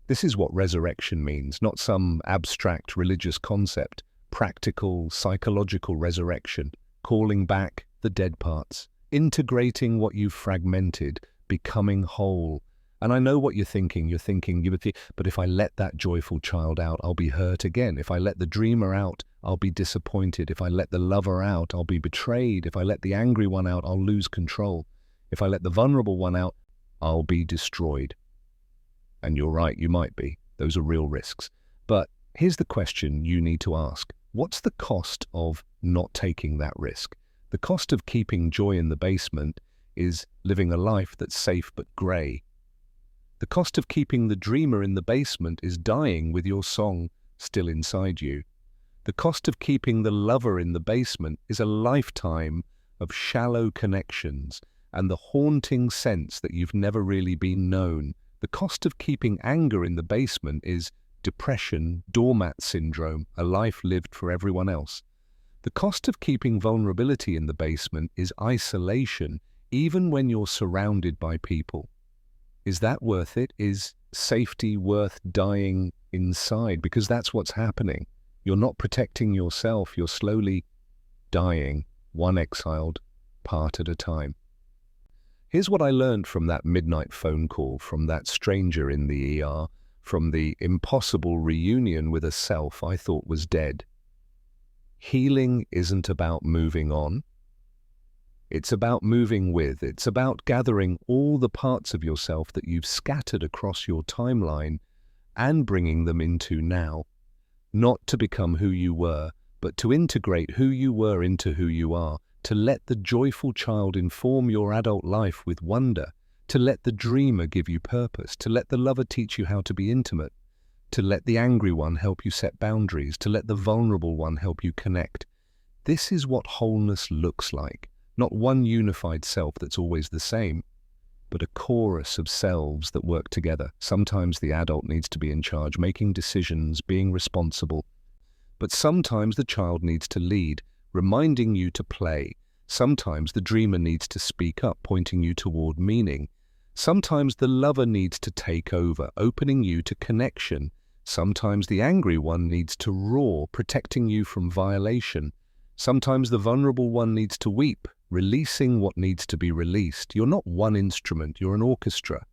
This is what resurrection means, not some abstract religious concept. Practical, psychological resurrection, calling back the dead parts, integrating what you've fragmented, becoming whole. And I know what you're thinking. You're thinking, but if I let that joyful child out, I'll be hurt again. If I let the dreamer out, I'll be disappointed. If I let the lover out, I'll be betrayed. If I let the angry one out, I'll lose control. If I let the vulnerable one out, I'll be destroyed. And you're right, you might be. Those are real risks. But here's the question you need to ask. What's the cost of not taking that risk? The cost of keeping joy in the basement is living a life that's safe but grey. The cost of keeping the dreamer in the basement is dying with your song still inside you. The cost of keeping the lover in the basement is a lifetime of shallow connections and the haunting sense that you've never really been known. The cost of keeping anger in the basement is depression, doormat syndrome, a life lived for everyone else. The cost of keeping vulnerability in the basement is isolation, even when you're surrounded by people. Is that worth it? Is safety worth dying inside? Because that's what's happening. You're not protecting yourself. You're slowly dying, one exiled part at a time. Here's what I learned from that midnight phone call, from that stranger in the ER, from the impossible reunion with a self I thought was dead. Healing isn't about moving on. It's about moving with. It's about gathering all the parts of yourself that you've scattered across your timeline and bringing them into now. Not to become who you were, but to integrate who you were into who you are, to let the joyful child inform your adult life with wonder, to let the dreamer give you purpose, to let the lover teach you how to be intimate, to let the angry one help you set boundaries, to let the vulnerable one help you connect. This is what wholeness looks like. Not one unified self that's always the same, but a chorus of selves that work together. Sometimes the adult needs to be in charge, making decisions, being responsible. But sometimes the child needs to lead, reminding you to play. Sometimes the dreamer needs to speak up, pointing you toward meaning. Sometimes the lover needs to take over, opening you to connection, Sometimes the angry one needs to roar, protecting you from violation. Sometimes the vulnerable one needs to weep, releasing what needs to be released. You're not one instrument, you're an orchestra.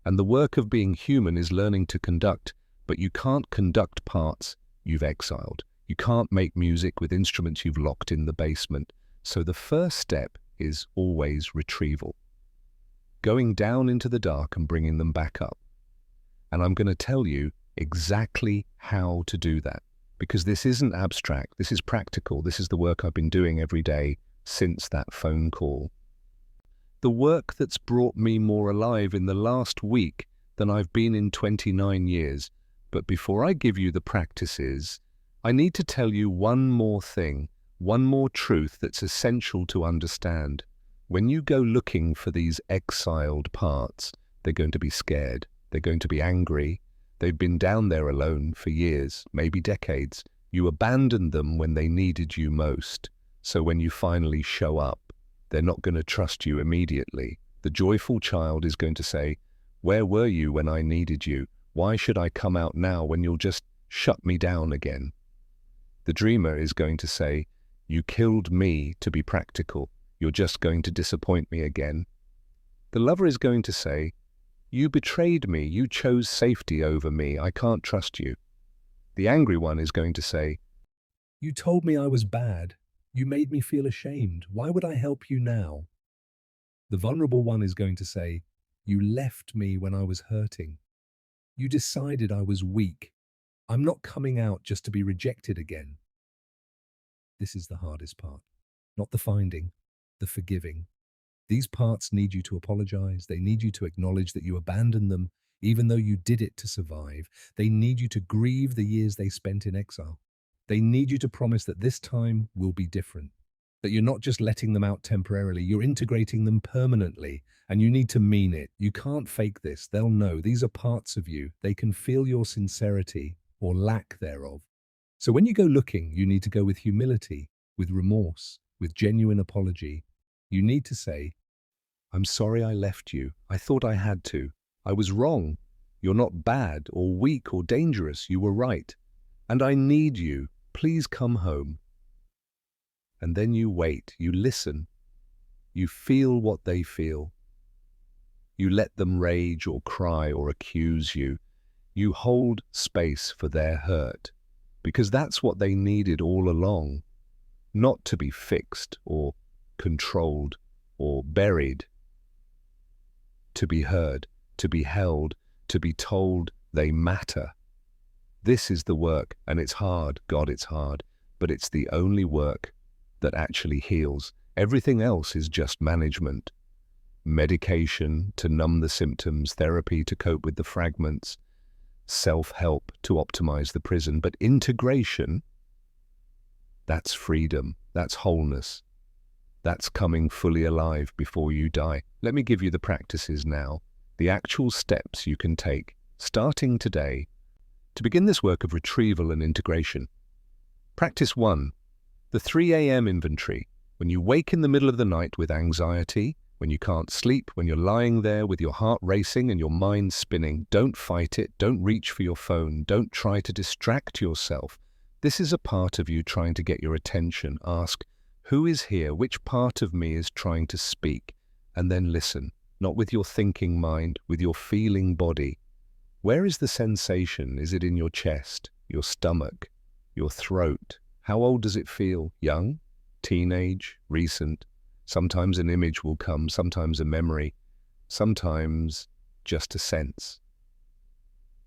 And the work of being human is learning to conduct, but you can't conduct parts you've exiled. You can't make music with instruments you've locked in the basement. So the first step is always retrieval. Going down into the dark and bringing them back up. And I'm going to tell you exactly how to do that, because this isn't abstract, this is practical. This is the work I've been doing every day since that phone call. The work that's brought me more alive in the last week than I've been in 29 years. But before I give you the practices, I need to tell you one more thing, one more truth that's essential to understand. When you go looking for these exiled parts, they're going to be scared, they're going to be angry. They've been down there alone for years, maybe decades. You abandoned them when they needed you most. So when you finally show up, they're not going to trust you immediately. The joyful child is going to say, "Where were you when I needed you? Why should I come out now when you'll just shut me down again?" The dreamer is going to say, "You killed me to be practical. You're just going to disappoint me again." The lover is going to say, "You betrayed me. You chose safety over me. I can't trust you." The angry one is going to say, "You told me I was bad. You made me feel ashamed. Why would I help you now?" The vulnerable one is going to say, "You left me when I was hurting. You decided I was weak. I'm not coming out just to be rejected again." This is the hardest part. Not the finding, the forgiving. These parts need you to apologize. They need you to acknowledge that you abandoned them, even though you did it to survive. They need you to grieve the years they spent in exile. They need you to promise that this time will be different, that you're not just letting them out temporarily, you're integrating them permanently, and you need to mean it. You can't fake this. They'll know. These are parts of you. They can feel your sincerity or lack thereof. So when you go looking, you need to go with humility, with remorse, with genuine apology. You need to say, "I'm sorry I left you. I thought I had to. I was wrong. You're not bad or weak or dangerous. You were right. And I need you. Please come home." And then you wait. You listen. You feel what they feel. You let them rage or cry or accuse you. You hold space for their hurt, because that's what they needed all along. Not to be fixed or controlled or buried. To be heard, to be held, to be told they matter. This is the work, and it's hard. God, it's hard. But it's the only work that actually heals. Everything else is just management. Medication to numb the symptoms, therapy to cope with the fragments, self-help to optimize the prison. But integration, that's freedom, that's wholeness. That's coming fully alive before you die. Let me give you the practices now, the actual steps you can take, starting today, to begin this work of retrieval and integration. Practice 1, the 3 a.m. inventory. When you wake in the middle of the night with anxiety, when you can't sleep, when you're lying there with your heart racing and your mind spinning, don't fight it, don't reach for your phone, don't try to distract yourself. This is a part of you trying to get your attention. Ask, who is here? Which part of me is trying to speak? And then listen, not with your thinking mind, with your feeling body. Where is the sensation? Is it in your chest, your stomach, your throat? How old does it feel? Young? Teenage? Recent? Sometimes an image will come, sometimes a memory, sometimes just a sense.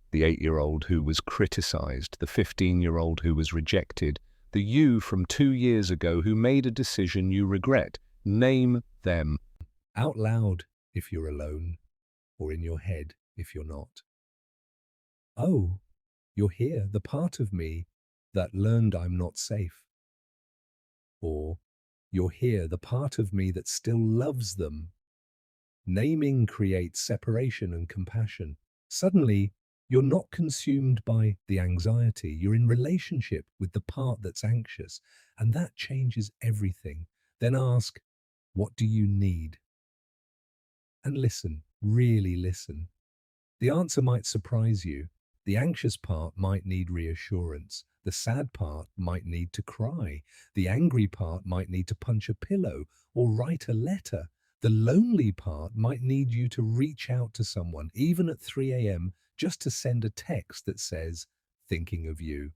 The 8-year-old who was criticized, the 15-year-old who was rejected, the you from 2 years ago who made a decision you regret. Name them. Out loud if you're alone, or in your head if you're not. Oh, you're here, the part of me that learned I'm not safe. Or, you're here, the part of me that still loves them. Naming creates separation and compassion. Suddenly, you're not consumed by the anxiety. You're in relationship with the part that's anxious, and that changes everything. Then ask, what do you need? And listen, really listen. The answer might surprise you. The anxious part might need reassurance. The sad part might need to cry. The angry part might need to punch a pillow or write a letter. The lonely part might need you to reach out to someone, even at 3 a.m., just to send a text that says, "Thinking of you."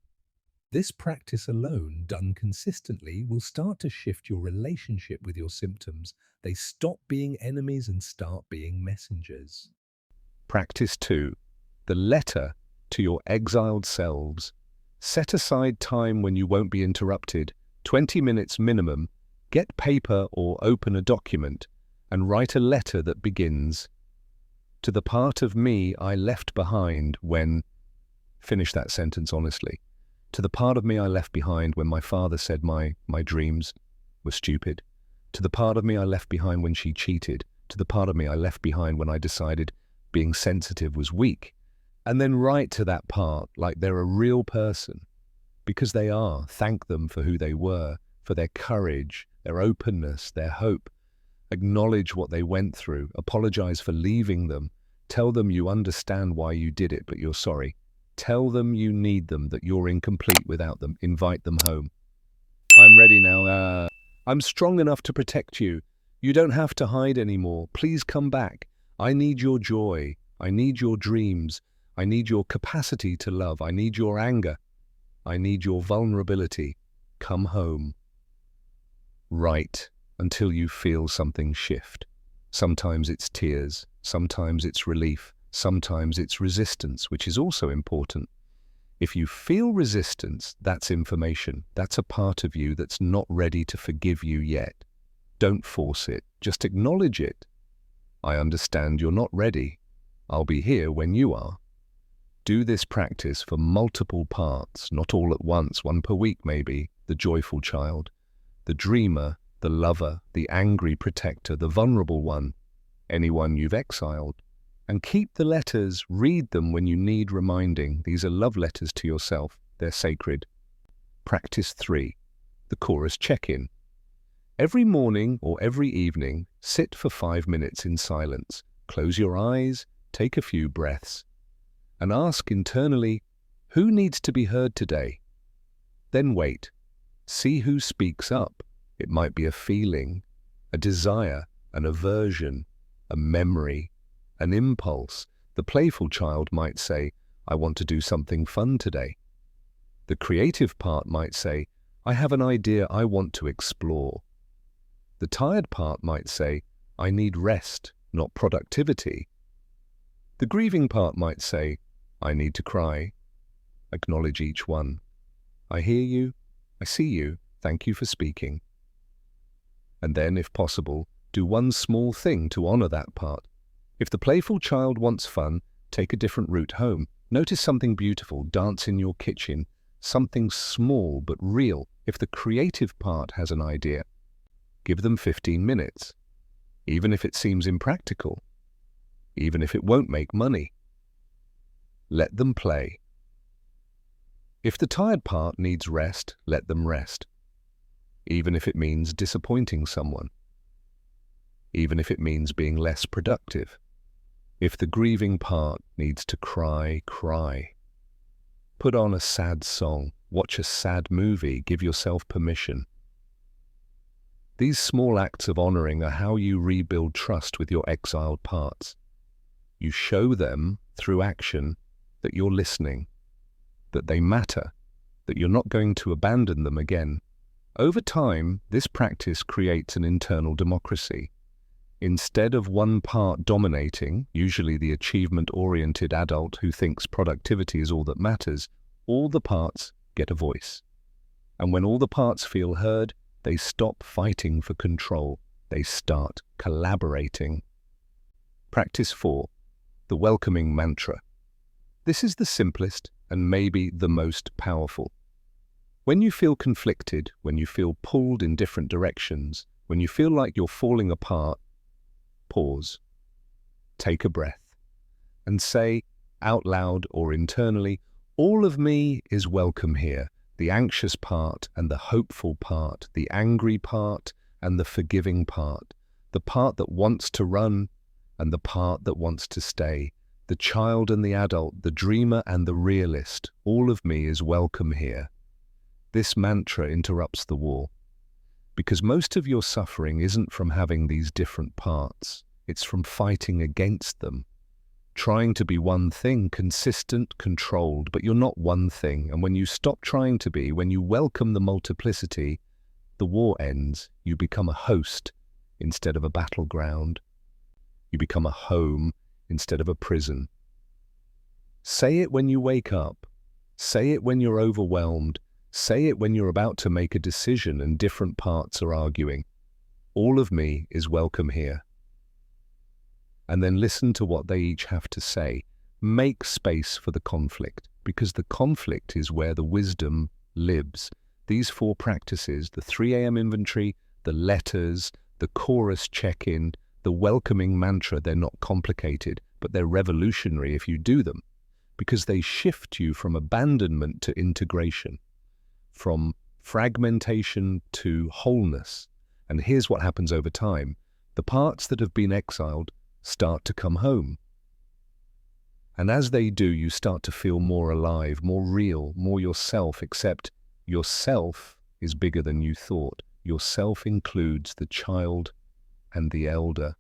This practice alone, done consistently, will start to shift your relationship with your symptoms. They stop being enemies and start being messengers. Practice 2. The letter to your exiled selves. Set aside time when you won't be interrupted, 20 minutes minimum. Get paper or open a document and write a letter that begins, "To the part of me I left behind when..." Finish that sentence honestly. To the part of me I left behind when my father said my dreams were stupid. To the part of me I left behind when she cheated. To the part of me I left behind when I decided being sensitive was weak. And then write to that part like they're a real person, because they are. Thank them for who they were, for their courage, their openness, their hope. Acknowledge what they went through. Apologize for leaving them. Tell them you understand why you did it, but you're sorry. Tell them you need them, that you're incomplete without them. Invite them home. "I'm ready now. I'm strong enough to protect you. You don't have to hide anymore. Please come back. I need your joy. I need your dreams. I need your capacity to love. I need your anger. I need your vulnerability. Come home." Write until you feel something shift. Sometimes it's tears. Sometimes it's relief. Sometimes it's resistance, which is also important. If you feel resistance, that's information. That's a part of you that's not ready to forgive you yet. Don't force it. Just acknowledge it. "I understand you're not ready. I'll be here when you are." Do this practice for multiple parts, not all at once, one per week maybe. The joyful child, the dreamer, the lover, the angry protector, the vulnerable one, anyone you've exiled. And keep the letters, read them when you need reminding. These are love letters to yourself. They're sacred. Practice 3. The chorus check-in. Every morning or every evening, sit for 5 minutes in silence. Close your eyes, take a few breaths, and ask internally, who needs to be heard today? Then wait. See who speaks up. It might be a feeling, a desire, an aversion, a memory, an impulse. The playful child might say, "I want to do something fun today." The creative part might say, "I have an idea I want to explore." The tired part might say, "I need rest, not productivity." The grieving part might say, "I need to cry." Acknowledge each one. "I hear you. I see you. Thank you for speaking." And then, if possible, do one small thing to honor that part. If the playful child wants fun, take a different route home. Notice something beautiful, dance in your kitchen, something small but real. If the creative part has an idea, give them 15 minutes, even if it seems impractical, even if it won't make money. Let them play. If the tired part needs rest, let them rest, even if it means disappointing someone, even if it means being less productive. If the grieving part needs to cry, cry. Put on a sad song, watch a sad movie, give yourself permission. These small acts of honoring are how you rebuild trust with your exiled parts. You show them, through action, that you're listening, that they matter, that you're not going to abandon them again. Over time, this practice creates an internal democracy. Instead of one part dominating, usually the achievement-oriented adult who thinks productivity is all that matters, all the parts get a voice. And when all the parts feel heard, they stop fighting for control. They start collaborating. Practice 4. The welcoming mantra. This is the simplest and maybe the most powerful. When you feel conflicted, when you feel pulled in different directions, when you feel like you're falling apart, pause, take a breath, and say, out loud or internally, all of me is welcome here. The anxious part and the hopeful part, the angry part and the forgiving part, the part that wants to run and the part that wants to stay, The child and the adult, the dreamer and the realist, all of me is welcome here. This mantra interrupts the war. Because most of your suffering isn't from having these different parts. It's from fighting against them. Trying to be one thing, consistent, controlled, but you're not one thing. And when you stop trying to be, when you welcome the multiplicity, the war ends. You become a host instead of a battleground. You become a home instead of a prison. Say it when you wake up. Say it when you're overwhelmed. Say it when you're about to make a decision and different parts are arguing. All of me is welcome here. And then listen to what they each have to say. Make space for the conflict, because the conflict is where the wisdom lives. These 4 practices, the 3 a.m. inventory, the letters, the chorus check-in, the welcoming mantra, they're not complicated, but they're revolutionary if you do them, because they shift you from abandonment to integration, from fragmentation to wholeness. And here's what happens over time. The parts that have been exiled start to come home. And as they do, you start to feel more alive, more real, more yourself, except yourself is bigger than you thought. Yourself includes the child and the elder,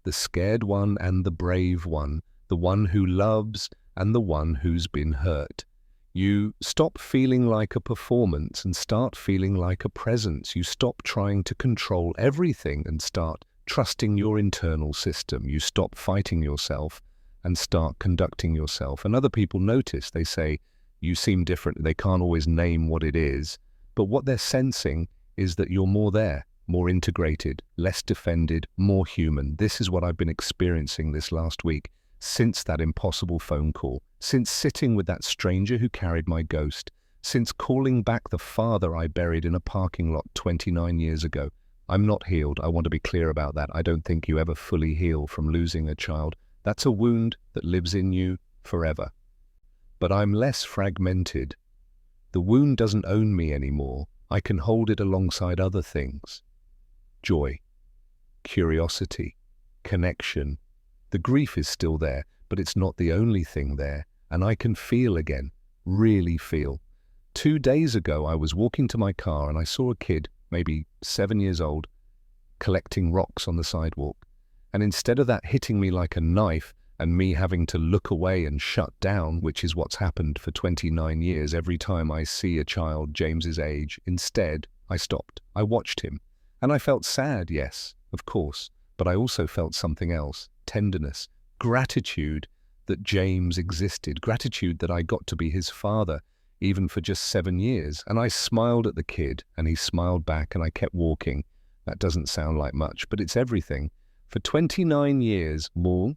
the scared one and the brave one, the one who loves and the one who's been hurt. You stop feeling like a performance and start feeling like a presence. You stop trying to control everything and start trusting your internal system. You stop fighting yourself and start conducting yourself. And other people notice, they say, you seem different. They can't always name what it is, but what they're sensing is that you're more there, more integrated, less defended, more human. This is what I've been experiencing this last week, since that impossible phone call, since sitting with that stranger who carried my ghost, since calling back the father I buried in a parking lot 29 years ago. I'm not healed. I want to be clear about that. I don't think you ever fully heal from losing a child. That's a wound that lives in you forever. But I'm less fragmented. The wound doesn't own me anymore. I can hold it alongside other things. Joy, curiosity, connection. The grief is still there, but it's not the only thing there. And I can feel again, really feel. 2 days ago, I was walking to my car and I saw a kid, maybe 7 years old, collecting rocks on the sidewalk. And instead of that hitting me like a knife and me having to look away and shut down, which is what's happened for 29 years every time I see a child James's age, instead, I stopped. I watched him. And I felt sad, yes, of course, but I also felt something else, tenderness, gratitude that James existed, gratitude that I got to be his father, even for just 7 years. And I smiled at the kid, and he smiled back, and I kept walking. That doesn't sound like much, but it's everything. For 29 years, more,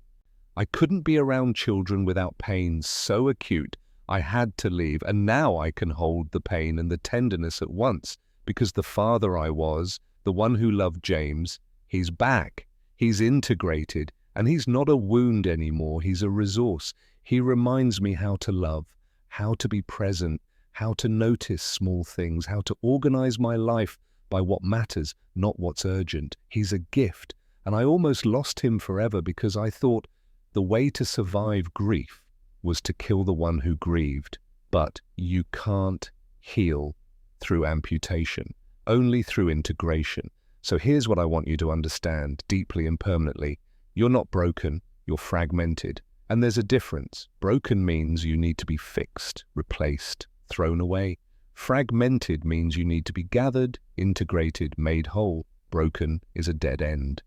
I couldn't be around children without pain so acute I had to leave, and now I can hold the pain and the tenderness at once, because the father I was, the one who loved James, he's back, he's integrated, and he's not a wound anymore, he's a resource. He reminds me how to love, how to be present, how to notice small things, how to organize my life by what matters, not what's urgent. He's a gift, and I almost lost him forever because I thought the way to survive grief was to kill the one who grieved. But you can't heal through amputation, only through integration. So here's what I want you to understand deeply and permanently. You're not broken, you're fragmented. And there's a difference. Broken means you need to be fixed, replaced, thrown away. Fragmented means you need to be gathered, integrated, made whole. Broken is a dead end.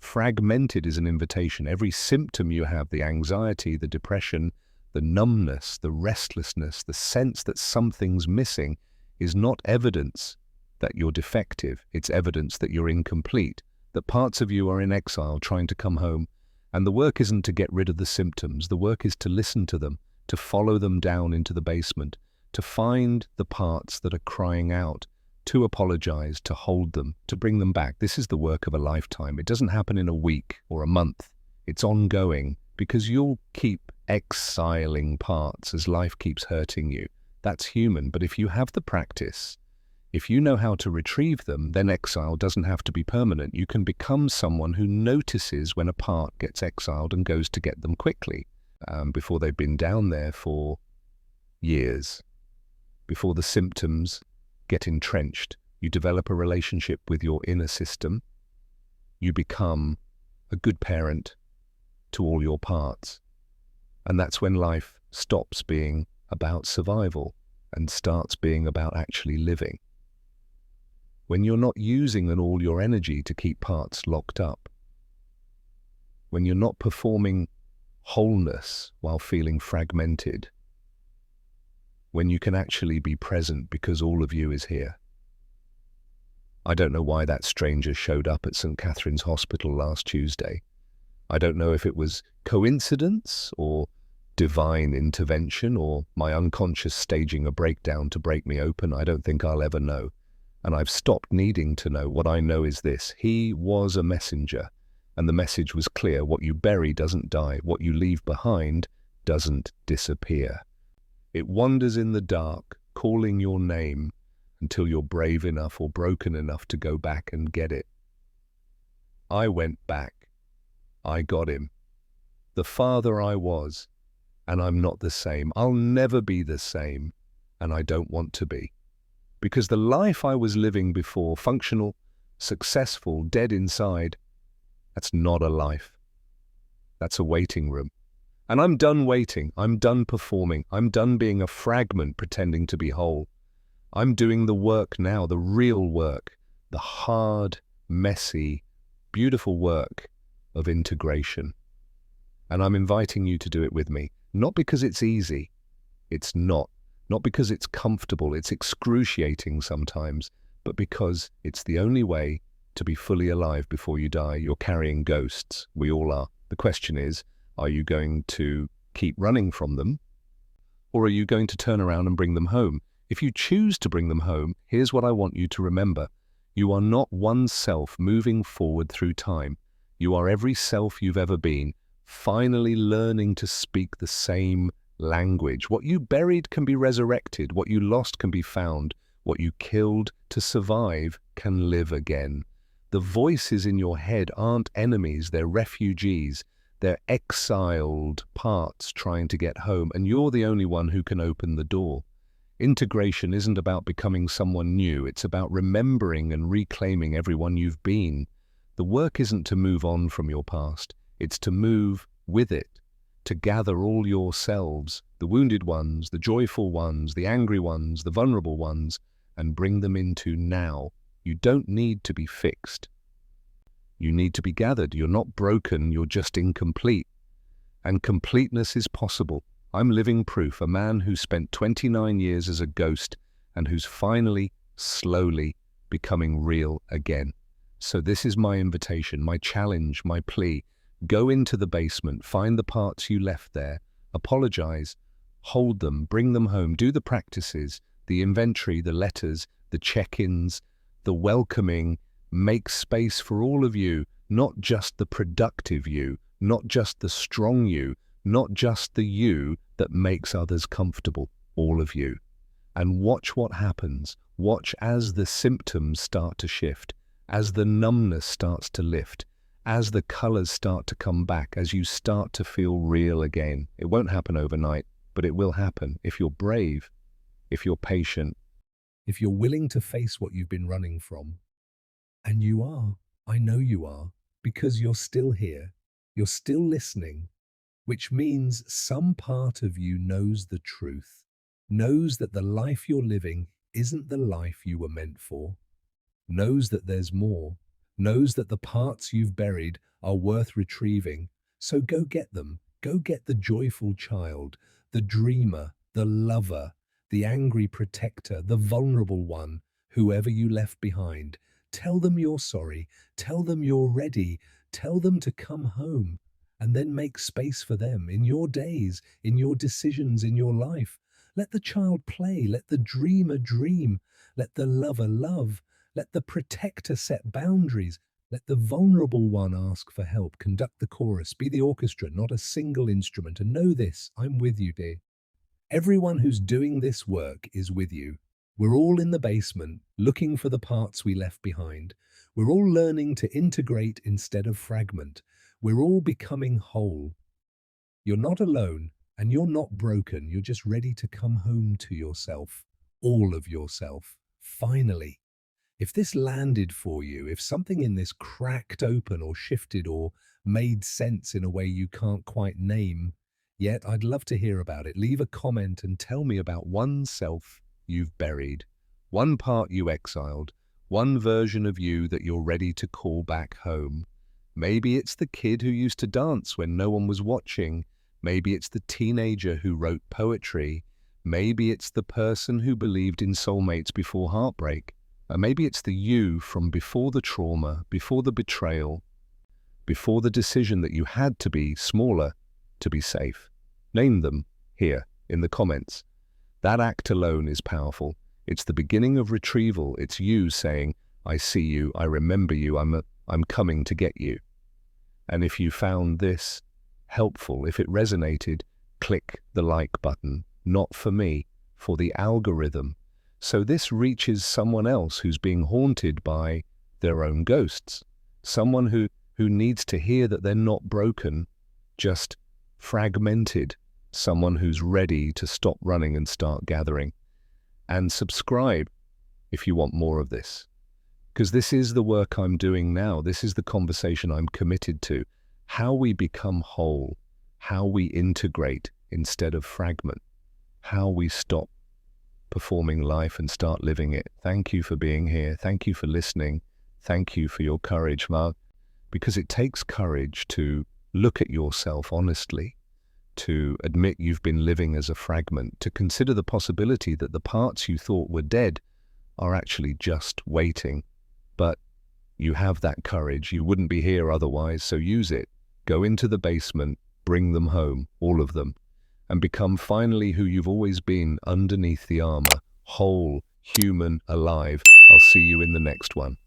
Fragmented is an invitation. Every symptom you have, the anxiety, the depression, the numbness, the restlessness, the sense that something's missing, is not evidence that you're defective. It's evidence that you're incomplete, that parts of you are in exile trying to come home. And the work isn't to get rid of the symptoms. The work is to listen to them, to follow them down into the basement, to find the parts that are crying out, to apologize, to hold them, to bring them back. This is the work of a lifetime. It doesn't happen in a week or a month. It's ongoing, because you'll keep exiling parts as life keeps hurting you. That's human. But if you have the practice, If you know how to retrieve them, then exile doesn't have to be permanent. You can become someone who notices when a part gets exiled and goes to get them quickly, before they've been down there for years, before the symptoms get entrenched. You develop a relationship with your inner system. You become a good parent to all your parts. And that's when life stops being about survival and starts being about actually living. When you're not using all your energy to keep parts locked up. When you're not performing wholeness while feeling fragmented. When you can actually be present because all of you is here. I don't know why that stranger showed up at St. Catherine's Hospital last Tuesday. I don't know if it was coincidence or divine intervention or my unconscious staging a breakdown to break me open. I don't think I'll ever know. And I've stopped needing to know. What I know is this: he was a messenger, and the message was clear. What you bury doesn't die. What you leave behind doesn't disappear. It wanders in the dark, calling your name until you're brave enough or broken enough to go back and get it. I went back. I got him. The father I was, and I'm not the same. I'll never be the same, and I don't want to be. Because the life I was living before, functional, successful, dead inside, that's not a life. That's a waiting room. And I'm done waiting. I'm done performing. I'm done being a fragment pretending to be whole. I'm doing the work now, the real work, the hard, messy, beautiful work of integration. And I'm inviting you to do it with me, not because it's easy. It's not. Not because it's comfortable, it's excruciating sometimes, but because it's the only way to be fully alive before you die. You're carrying ghosts. We all are. The question is, are you going to keep running from them? Or are you going to turn around and bring them home? If you choose to bring them home, here's what I want you to remember. You are not one self moving forward through time. You are every self you've ever been, finally learning to speak the same language. What you buried can be resurrected. What you lost can be found. What you killed to survive can live again. The voices in your head aren't enemies, they're refugees. They're exiled parts trying to get home, and you're the only one who can open the door. Integration isn't about becoming someone new, it's about remembering and reclaiming everyone you've been. The work isn't to move on from your past, it's to move with it, to gather all yourselves, the wounded ones, the joyful ones, the angry ones, the vulnerable ones, and bring them into now. You don't need to be fixed. You need to be gathered. You're not broken, you're just incomplete. And completeness is possible. I'm living proof, a man who spent 29 years as a ghost and who's finally, slowly, becoming real again. So this is my invitation, my challenge, my plea. Go into the basement, find the parts you left there, apologize, hold them, bring them home, do the practices, the inventory, the letters, the check-ins, the welcoming. Make space for all of you, not just the productive you, not just the strong you, not just the you that makes others comfortable, all of you. And watch what happens. Watch as the symptoms start to shift, as the numbness starts to lift, as the colors start to come back, as you start to feel real again. It won't happen overnight, but it will happen if you're brave, if you're patient, if you're willing to face what you've been running from. And you are. I know you are, because you're still here. You're still listening, which means some part of you knows the truth, knows that the life you're living isn't the life you were meant for, knows that there's more, knows that the parts you've buried are worth retrieving. So go get them. Go get the joyful child, the dreamer, the lover, the angry protector, the vulnerable one, whoever you left behind. Tell them you're sorry. Tell them you're ready. Tell them to come home. And then make space for them in your days, in your decisions, in your life. Let the child play. Let the dreamer dream. Let the lover love. Let the protector set boundaries. Let the vulnerable one ask for help. Conduct the chorus. Be the orchestra, not a single instrument. And know this, I'm with you, dear. Everyone who's doing this work is with you. We're all in the basement, looking for the parts we left behind. We're all learning to integrate instead of fragment. We're all becoming whole. You're not alone, and you're not broken. You're just ready to come home to yourself, all of yourself, finally. If this landed for you, if something in this cracked open or shifted or made sense in a way you can't quite name yet, I'd love to hear about it. Leave a comment and tell me about one self you've buried, one part you exiled, one version of you that you're ready to call back home. Maybe it's the kid who used to dance when no one was watching. Maybe it's the teenager who wrote poetry. Maybe it's the person who believed in soulmates before heartbreak. Maybe it's the you from before the trauma, before the betrayal, before the decision that you had to be smaller to be safe. Name them here in the comments. That act alone is powerful. It's the beginning of retrieval. It's you saying, I see you, I remember you, I'm coming to get you. And if you found this helpful, if it resonated, click the like button. Not for me, for the algorithm. So this reaches someone else who's being haunted by their own ghosts. Someone who needs to hear that they're not broken, just fragmented. Someone who's ready to stop running and start gathering. And subscribe if you want more of this. Because this is the work I'm doing now. This is the conversation I'm committed to. How we become whole. How we integrate instead of fragment. How we stop performing life and start living it. Thank you for being here. Thank you for listening. Thank you for your courage, Mark. Because it takes courage to look at yourself honestly, to admit you've been living as a fragment, to consider the possibility that the parts you thought were dead are actually just waiting. But you have that courage. You wouldn't be here otherwise, so use it. Go into the basement, bring them home, all of them, and become finally who you've always been underneath the armor, whole, human, alive. I'll see you in the next one.